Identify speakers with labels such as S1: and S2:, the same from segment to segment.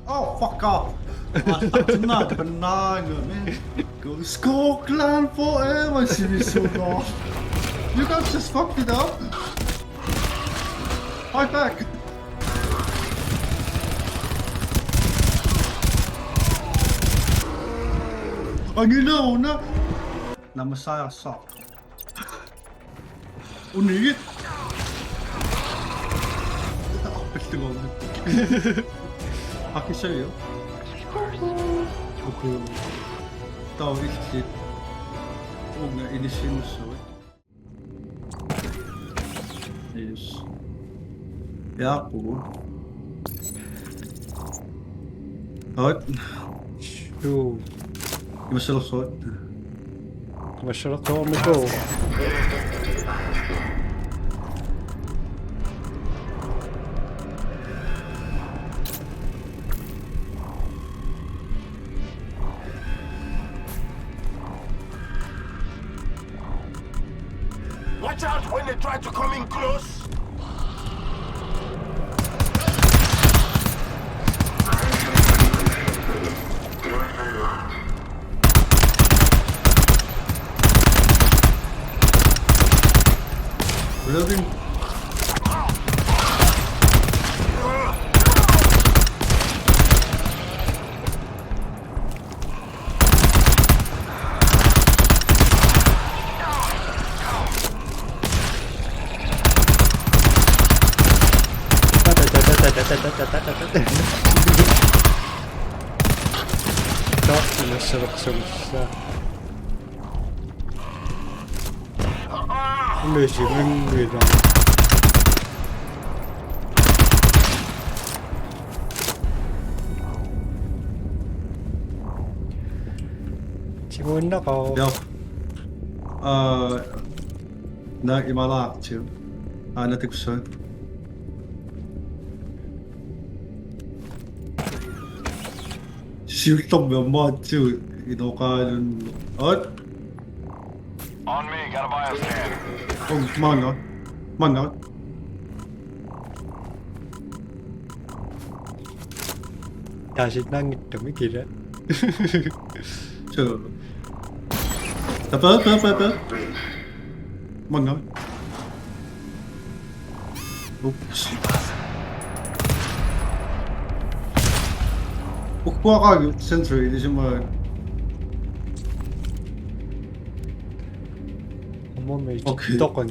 S1: Oh, fuck off. I'm not banana, man. Go to Scotland forever, Sinisono. You guys just fucked it up. Fight back. Ang ilaw na. Namasaya sa. Unigit. Aki sa'yo. Okay. Tao isip. Huwag na inisinusot. Yes. Kaya po. Hot.
S2: Yo.
S1: Masalusot.
S2: Masarap kami ko.
S3: Watch out when they try to come in close.
S1: Reloading.
S2: Ito, masarap sa isa. Medyo hungry lang. Simon ako.
S1: Yo. 나 이마라 지금. 나 틱스. 실력 몇 마치 이도가는
S3: On me, gotta buy a scan.
S1: 망가.
S2: 다시 낭이또 미기래.
S1: 저. 따따따따따. 망가. 옵시. 국가가 센트럴 이지만
S2: 몸에
S1: 오케이.
S2: 무조건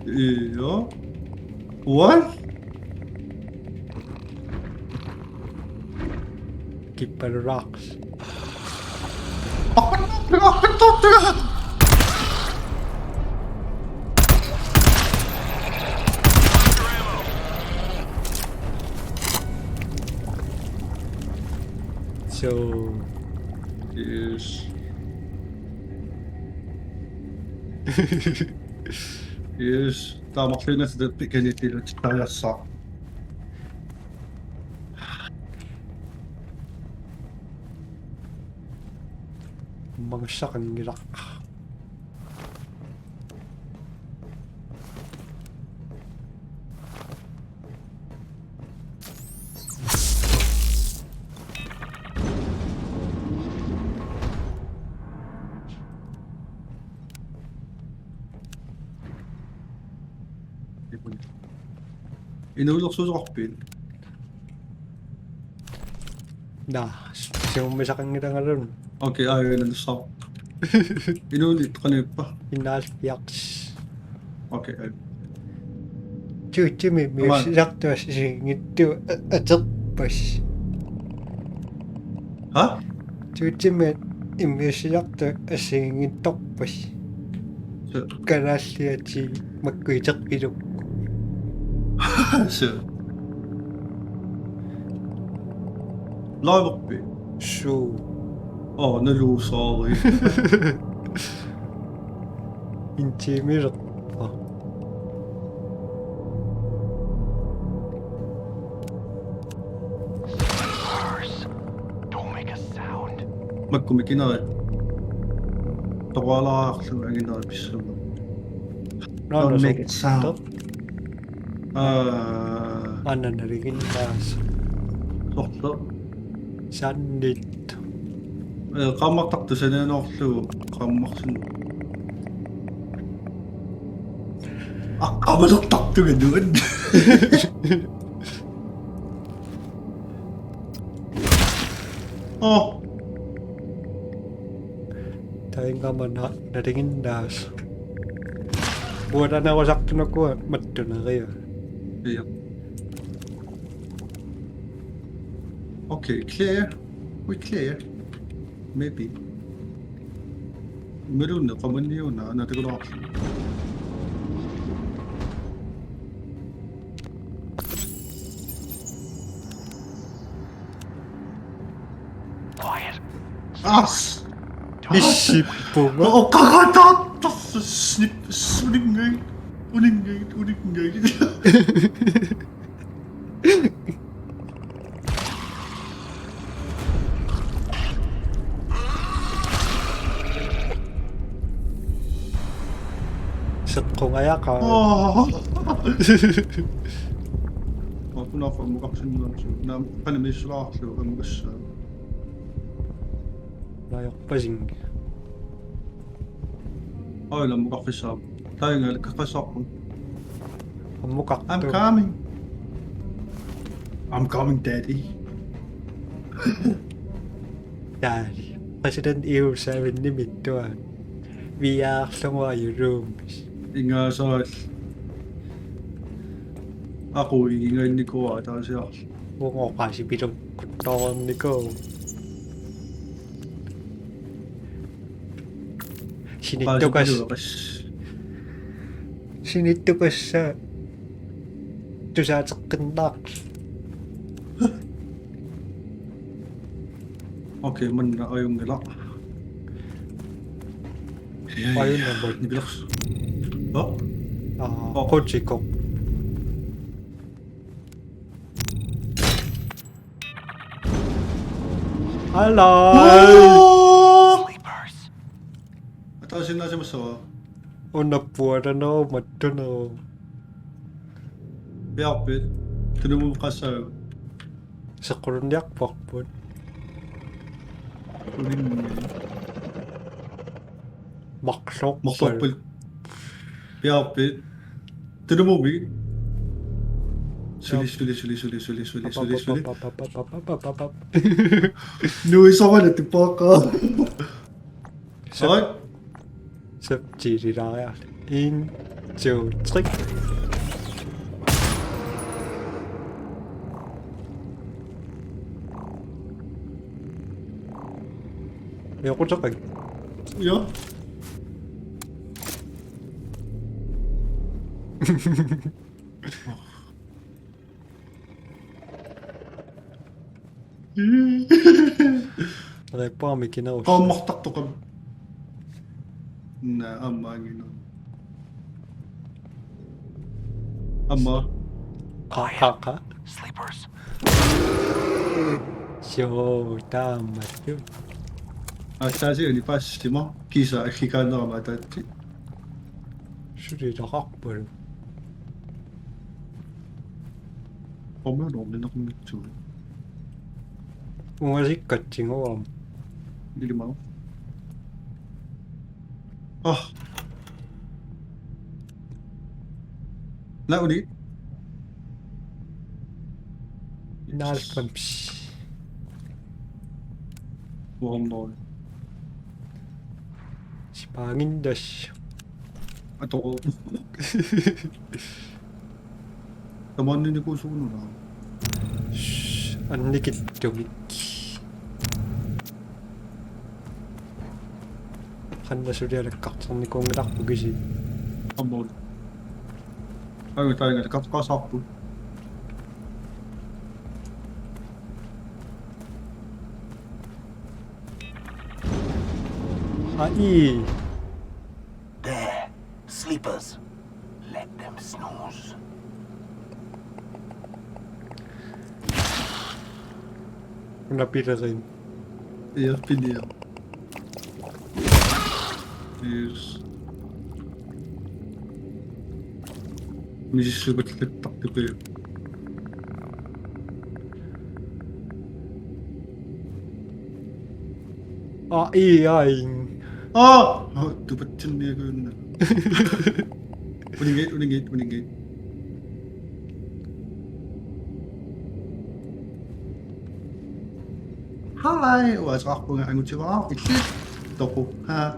S1: 이요? What?
S2: 깃발 rocks.
S1: 뜨거.
S2: So
S1: Yes. Yes. 나 막히는 데 피케니티를 기다렸어.
S2: mga sakang nilak.
S1: Inulok sa cockpit.
S2: Na, siya may sakang nila nga rin.
S1: Okay, ayaw na stop. Inulit ka na pa.
S2: Inalpiaks.
S1: Okay, ayaw.
S2: Tjutimi
S1: Come on.
S2: sakto singittu atoppas.
S1: Ha?
S2: Tjutimi sakto singitoppas.
S1: So,
S2: Karasiachi magkuitak idok.
S1: so. Live cockpit.
S2: So,
S1: nalusaw eh.
S2: intimirat pa.
S3: Don't make a sound.
S1: Magkumikina eh. Tawala ako ang inabis naman. Don't make it sound.
S2: Ano na rin kinas.
S1: Stop.
S2: Saan dito?
S1: Kammaktakta sa nanoklo. Kammaksin. Kamalaktakta nga doon. Oh.
S2: Tayong kama natingin das. Buwan na ako sakto na kuha. Mato na kayo.
S1: Yeah. Okay, clear. We clear. Maybe. Meron na, kaman niyo na. Natin ko na ako.
S3: Quiet.
S1: As!
S2: Isip po ba?
S1: Oo, kakatat! Snip, uningay. Uningay.
S2: Sat ko ngaya ka.
S1: Oh. Ako na ako, makaksin mo lang siya. Na panimis lang ako, ang magasa.
S2: Layak pa sing.
S1: Ay, lang makakisap. Tayo nga, kakasap ko.
S2: Ang mukha
S1: I'm
S2: to.
S1: coming. I'm coming, daddy.
S2: Daddy. President Evil 7 limit to ah. We are somewhere your rooms.
S1: Inga sa... Ako, ingay ni ko ata siya.
S2: Oo kasi bilang kutawan ni ko. Sinito ka sa... Ito sa kendak.
S1: Okay, man na ayong galak.
S2: Ayun na ba?
S1: Nibilak. Oh?
S2: Kotse ko. Hello!
S3: Sleepers.
S1: Atasin na siya masawa.
S2: Napuwara na ako, mato na ako.
S1: Biakpit. Tinan mo kasaw.
S2: Sa korunyak pakpon.
S1: Uling mo.
S2: Maksok
S1: Maksapal. Biakpit. Tinan mo, Big. Suli. Nuwis ako na, tipa ka. Sakit?
S2: Så tirer jeg 1, 2, 3. Ayoko sa kag.
S1: Ja.
S2: Aray pa, may kinaos.
S1: Kamaktak to ka. Na ama, gano'n. Ama.
S2: Kaka.
S3: Sleepers.
S2: So, tama yun.
S1: Sazi, ni pas, di mo? Kisa, kika na ka matati.
S2: Suri nakakbal.
S1: Kama no, may nakumit siya.
S2: Umasikat singawam.
S1: Hindi mo. Ah. Na ulit.
S2: Nalpams.
S1: Mukhang mo.
S2: Si pangin das.
S1: Ato ko. Taman din ko suno na.
S2: Shhh. Ang nikit tumik. Kanda suri ala kaksan ni kong rak bugisi.
S1: Amon. Ay, tayo nga. Kasak po.
S2: Ai.
S3: There. Sleepers. Let them snooze.
S2: Napira rin.
S1: Iya, piniya. Yes. May sisubat-litak na kayo.
S2: Iing.
S1: Du betin mir gönne. Winning gate. Hi, was ach bunga ang uchi wa. Ikit. Toko. Ha.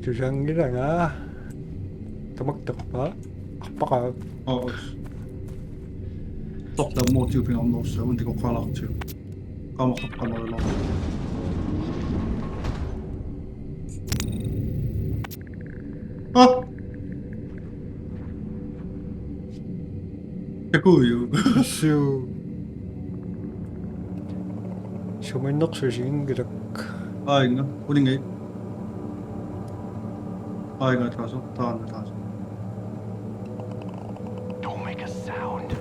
S2: 주장이랑 도막도막 아빠가
S1: Toch dat moet je op een zo, want ik ook wel achter. Kan nog op kan wel. Cool.
S2: zo mijn nog zo zien gedak.
S1: Inga, winning gate. Inga, trouwens, trouwens.
S3: Don't make a sound.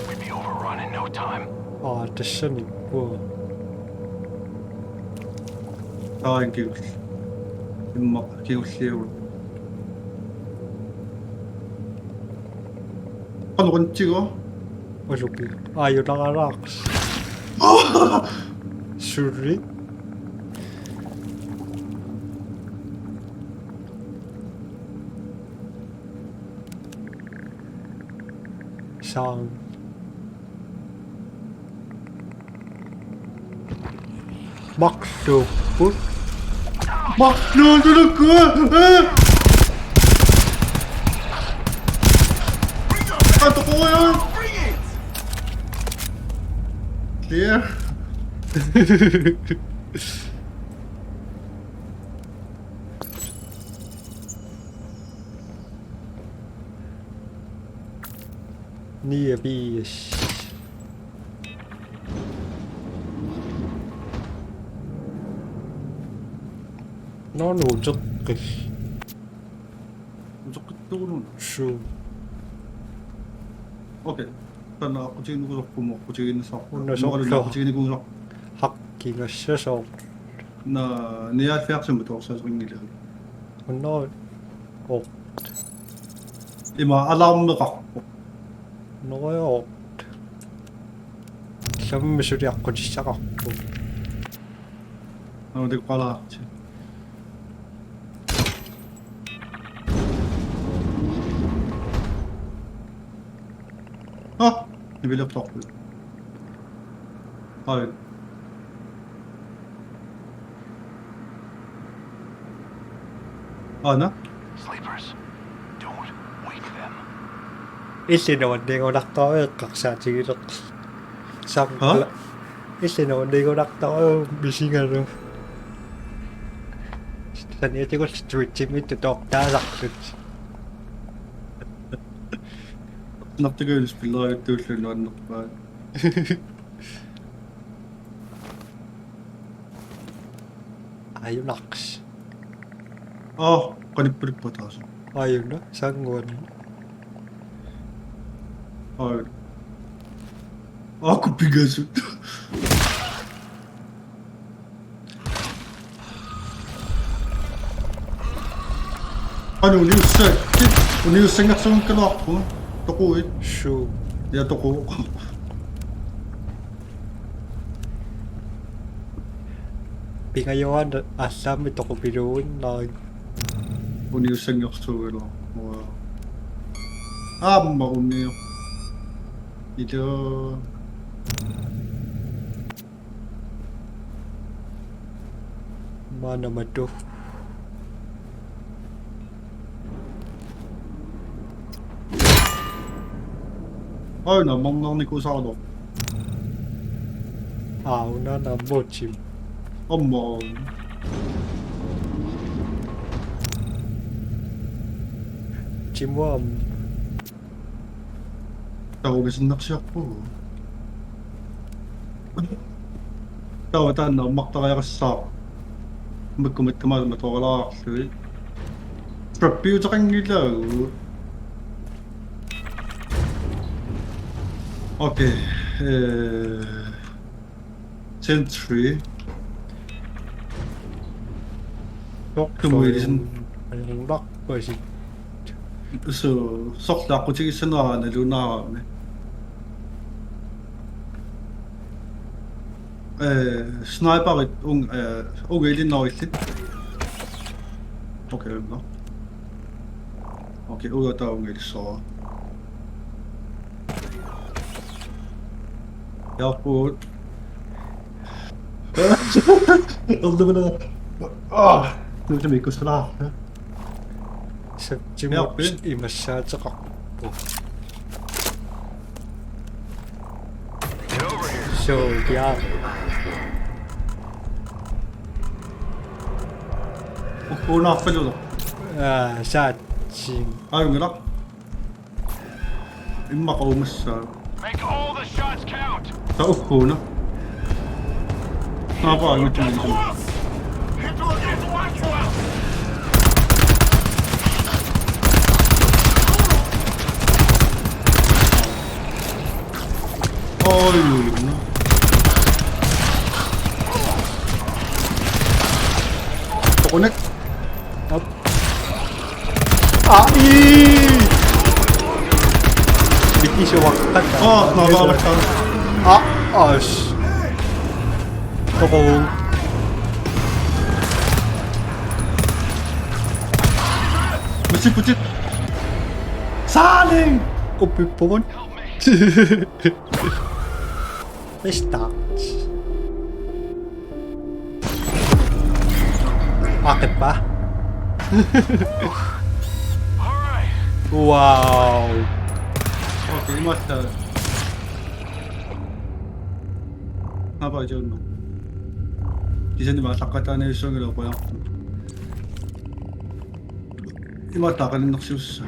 S3: We'd be overrun in no time.
S2: Het is zo niet. Wow.
S1: Kills. Kills zero. Kan nog een chico?
S2: Was ook niet. Je dan raaks. Sorry. Sound. Max zo.
S1: Mag nou druk Gaat toch gooien? Clear.
S2: Near bees. Nó nổ rất kịch. True.
S1: Okay. Dan ako sige ko sa kumo, ko sige sa ako.
S2: Ko
S1: sige ko sa
S2: 학기가 싫어서
S1: na niya versen부터 sa ring이래.
S2: 너
S1: Ima alarm 갖고.
S2: 너요. 좀 소리 갖고 시작하고.
S1: 근데 꽈라. Nu vill jag ta på det. Na?
S3: Sleepers, don't wake them.
S2: Ít nào đi có đắc tối các xã chỉ được xong. Ít nào đi có đắc tối bị sinh ra rồi. Thành ra chỉ có street chim ít được đá giặc được.
S1: Snap ik eens spelen tussen dan nog bij.
S2: Ayun naks.
S1: Kan ik prik patas.
S2: Ayun na, sangguan.
S1: Aku pigas. Ano ni usay? Ni usay nga sa kanok ko. Toko it.
S2: Shoe.
S1: Ya toko.
S2: Pingayawan asam ito ko biruin na
S1: Ni usay nga sa wala. Mauni. Ito.
S2: mana madu.
S1: Namang ni ko sa ano.
S2: Una na bochim.
S1: Amma.
S2: Chimwam.
S1: Tawag sa naksyak po. Tawatan na makta kaya kasi sa magkumit ka matawala actually. Prepare sa kang ilaw. Okay. Sentry.
S2: Yok
S1: Kumulisin.
S2: yung lock ba si
S1: Så sortlaakku tigissaneraana lunaaraami. Sniperit ungelinnerillit. Okay, no. Okay, uata ungelissora. Jaakku. Aldemana. Nu er mikko sala.
S2: Septimus imassaataqarpu.
S3: Get over here.
S2: So yeah.
S1: Unaarpalulo.
S2: Saatsin.
S1: Ayungela. Immaqaumassa.
S3: Make all the shots count.
S1: Ta ukkuuna. Naapaa yuttumini. Ayuna. Connect.
S2: Up. Ai! Hindi siya waktan.
S1: Naababatan.
S2: Ash. Ako.
S1: Putit. Saling!
S2: Upipon. Start. Akit pa?
S3: All right.
S2: Wow.
S1: Okay, 맞다. 나봐 이제 뭐. 디자인이 맞다까다는 일성이라고요. 이 맞다 가는 낚시였어.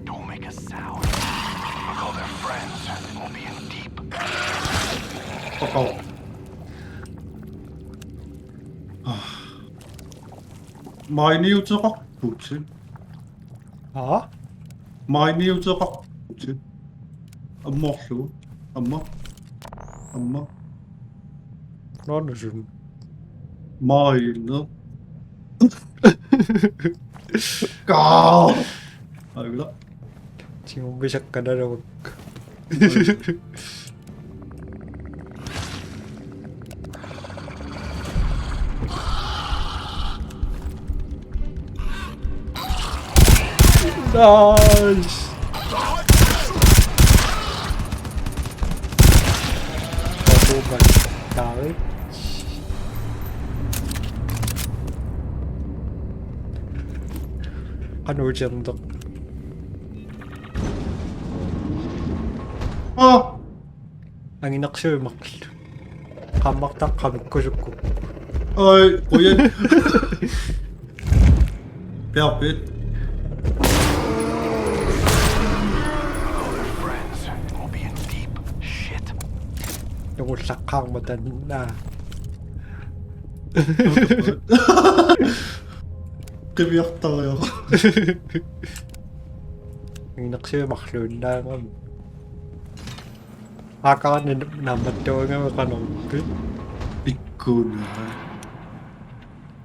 S3: Don't make a sound. I'll call their friends. We'll be in deep.
S1: 가까워. Meine User Putin.
S2: Ha?
S1: Meine User Putin. Amma şu. Amma.
S2: Ano yun?
S1: Meine. Gal. Ayun.
S2: Sinubisak ka na naman. Nice! Patugan. Dami. Ano dyan, Dok? Ang inak siya, kamaktak kamit ko siya ko.
S1: Ay, kuya. Kapit.
S3: Friends. We'll be in deep shit.
S2: Yung sakang matanda.
S1: Kabiyak-tayo.
S2: Ang inak siya, maklun na nga. Aka na naman daw nga makanong.
S1: Ikko na.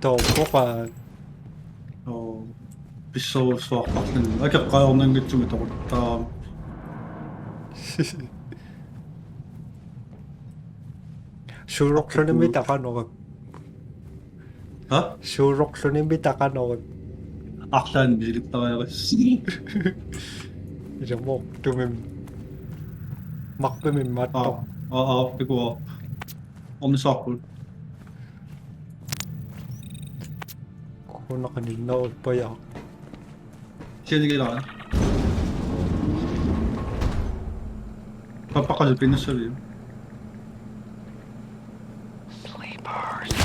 S2: Topo ka.
S1: Bissau suaqparlun. Akaqaornanngitsumi toquttaa.
S2: Suuroqlunimi taqanoq.
S1: Ha?
S2: Suuroqlunimi taqanoq.
S1: Arlaan misiliptariaris.
S2: Isamok tumim. Makpimim matto.
S1: Piku. Omnisaaqul.
S2: Kuna kanina pa ya.
S1: Siya Papakaja pinasabi.
S3: Sleepers.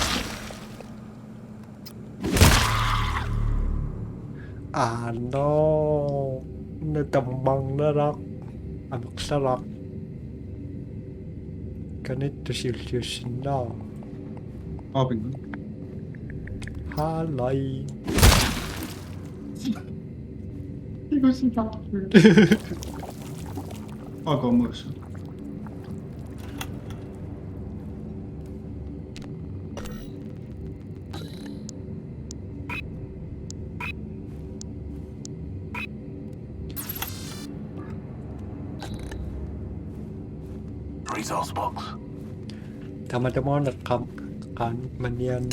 S2: Ano? Natambang na rak. Anak sarak. Ganito silyosin na.
S1: Abing.
S2: Halay.
S1: Igo si Patrick. Ako mo siya.
S3: those books.
S2: Teman-teman kan menyanyi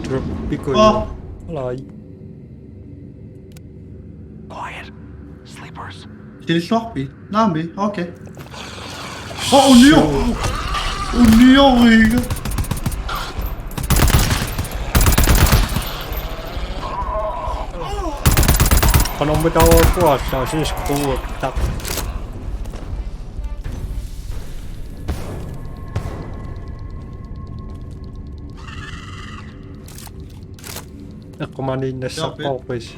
S2: Tropico Alay
S3: Quiet. Sleepers.
S1: Till Sharpie? Nambi? Okej. Union! Union!
S2: Kan om betawa puasa siis kuulta Ako manin na sa office.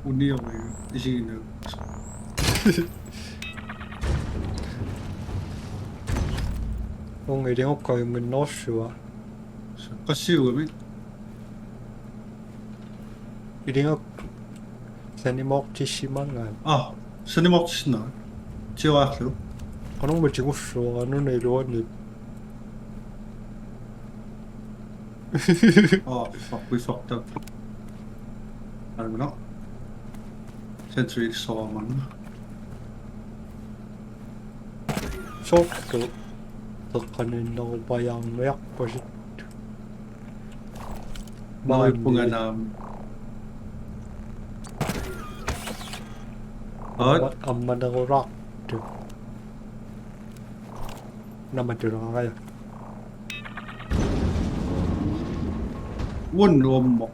S1: Union. Gino.
S2: Kung hindi ko kayo minosyo
S1: Kasiw,
S2: hindi ko sanimoktishimangan.
S1: Sen är matcherna. Tjoaklo.
S2: Anong ba sinuso? Ano na iluan
S1: Fuck, we fucked up. I don't know. Century saw man.
S2: Sokto. Kanina ko pa yung mayak pa siya.
S1: Mga punga namin.
S2: Amma na ko rock. Namatira ka kaya.
S1: Won mo.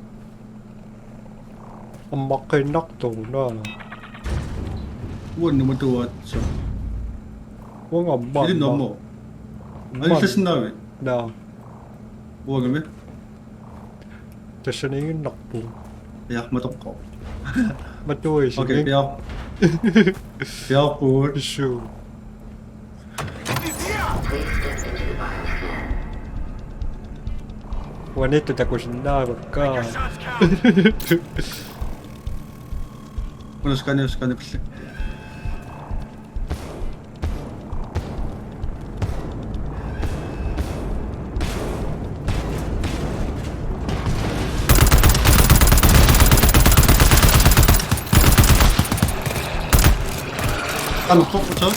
S2: Ang makinak to na.
S1: Won mo tuwat so.
S2: Huwag ang ba?
S1: Hindi mo. Ay, just know it.
S2: Na.
S1: Huwag mo.
S2: Tapos na yung nakpo.
S1: Yak matok ko.
S2: Matuloy siya.
S1: Okay, piyak. Piyak po.
S2: Sure. Wanita tako siya na. Ka.
S3: Shots count.
S1: Scan. Ano po ito?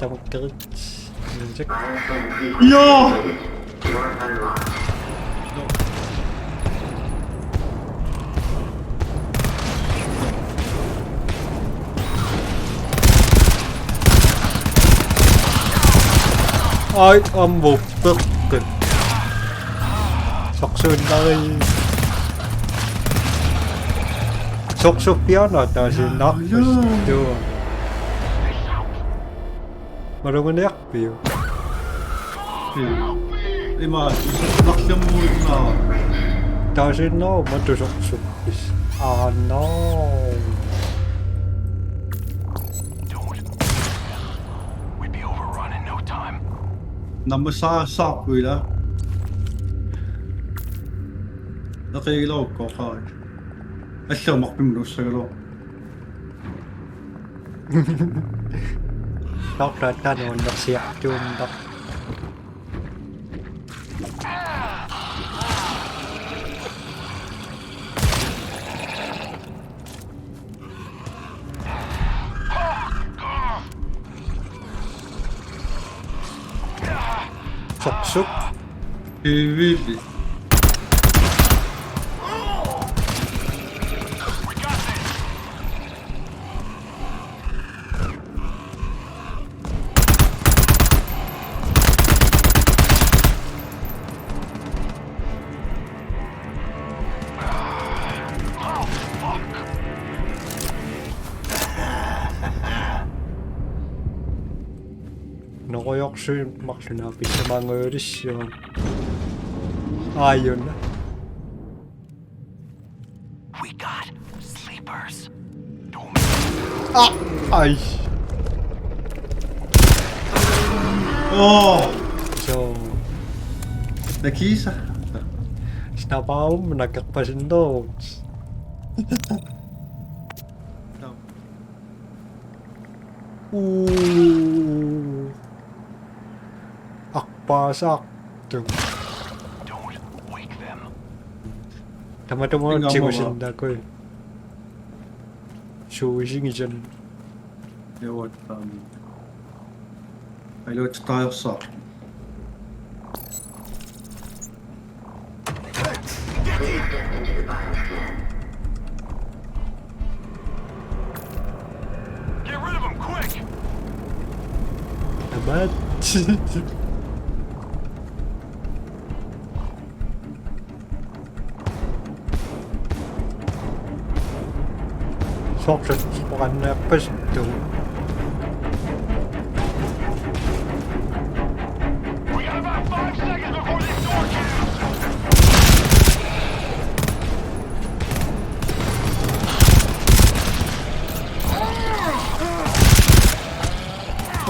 S2: Tawag ka. Check.
S1: Ja!
S2: Ay, ang buktok. Saksun tayo. Sok piano tayo nakpas. Doon. Marunong na yakpiyo.
S1: Ima, nakita mo na.
S2: Tayo no, matusok is. No.
S3: Don't. We'd be overrun in no time.
S1: Namasasak ko ila. Nakikilaw ko ka. Ay siya makapimlo sa galo.
S2: Doktor tanong na siya yung dok. Sok.
S1: Really?
S2: Ako yung 막 sinabi sa mga orisyon. Ayun na. Aj.
S1: Oh,
S2: So,
S1: nakisa.
S2: snappaum nakakpasin dogs.
S1: No.
S2: Akpasak.
S3: Don't wake them.
S2: Tama-tama
S1: Tingnan mo
S2: chigosin na ko eh. Shuishingijan.
S1: Joo, ei löytä jossain.
S3: Get rid of them quick!
S2: Naman. Sokset bukan apa sih tuh?
S3: We got about 5 seconds before this door jams!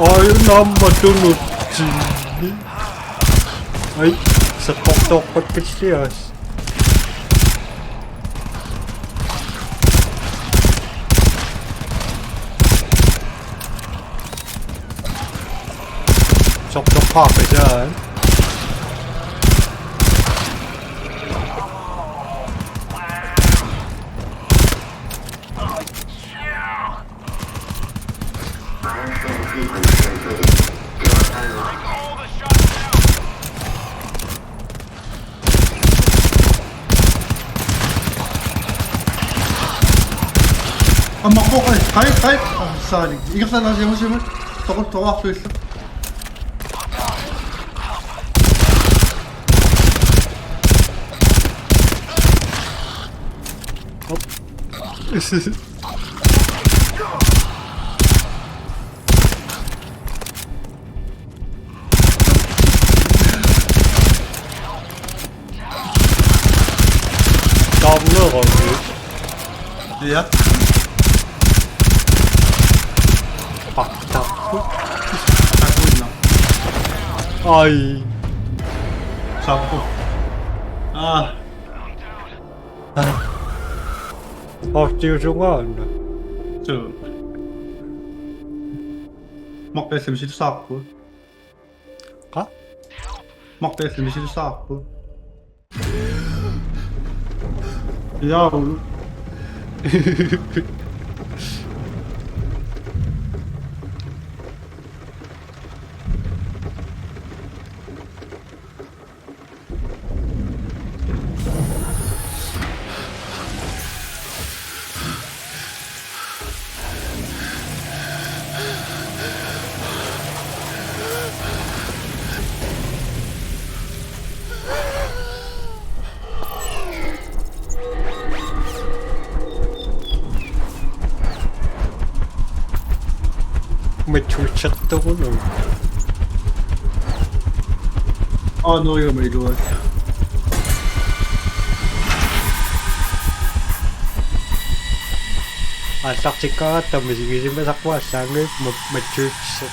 S2: Ay, namadunod sini. Ay, sa tok-tok pagkisiyas. Sok-tok pa ka dyan.
S3: All the shots down!
S1: Amako kayıt. Salig. İlk sen lazım mı? Tokak söyle.
S2: Damla kalıyor.
S1: Ja.
S2: Bakta.
S1: Tack innan.
S2: Ay.
S1: Sampo. Ah.
S2: Aktiyosungan.
S1: Så. Makta esimisi saapuu.
S2: Ka?
S1: Makta esimisi saapuu. Yavru.
S2: May chuchat ako no.
S1: No, jag med då.
S2: Asak si Kata, masigi si Masakwa, sangit, ma-church.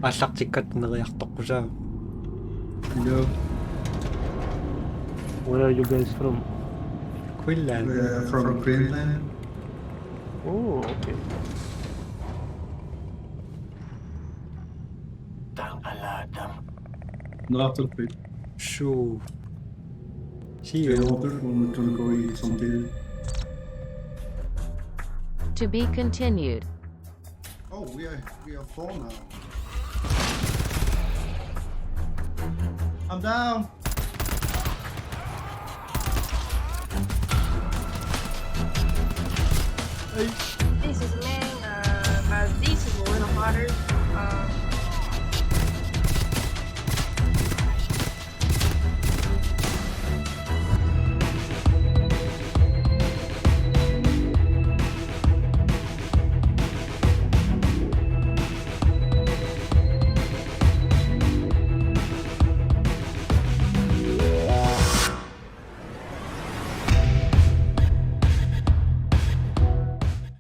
S2: Asak si Kat, nakayak ko siya.
S1: Hello.
S4: Where are you guys from?
S2: Quinlan.
S1: We're from Greenland.
S4: Oh, okay.
S3: Don't alert them.
S1: Not a bit.
S2: Sure. See
S1: Jag
S2: you.
S1: återkommer till att gå i samtidigt.
S5: To be continued.
S1: Oh, we are four now. I'm down.
S6: This is Ming. My this is a little harder.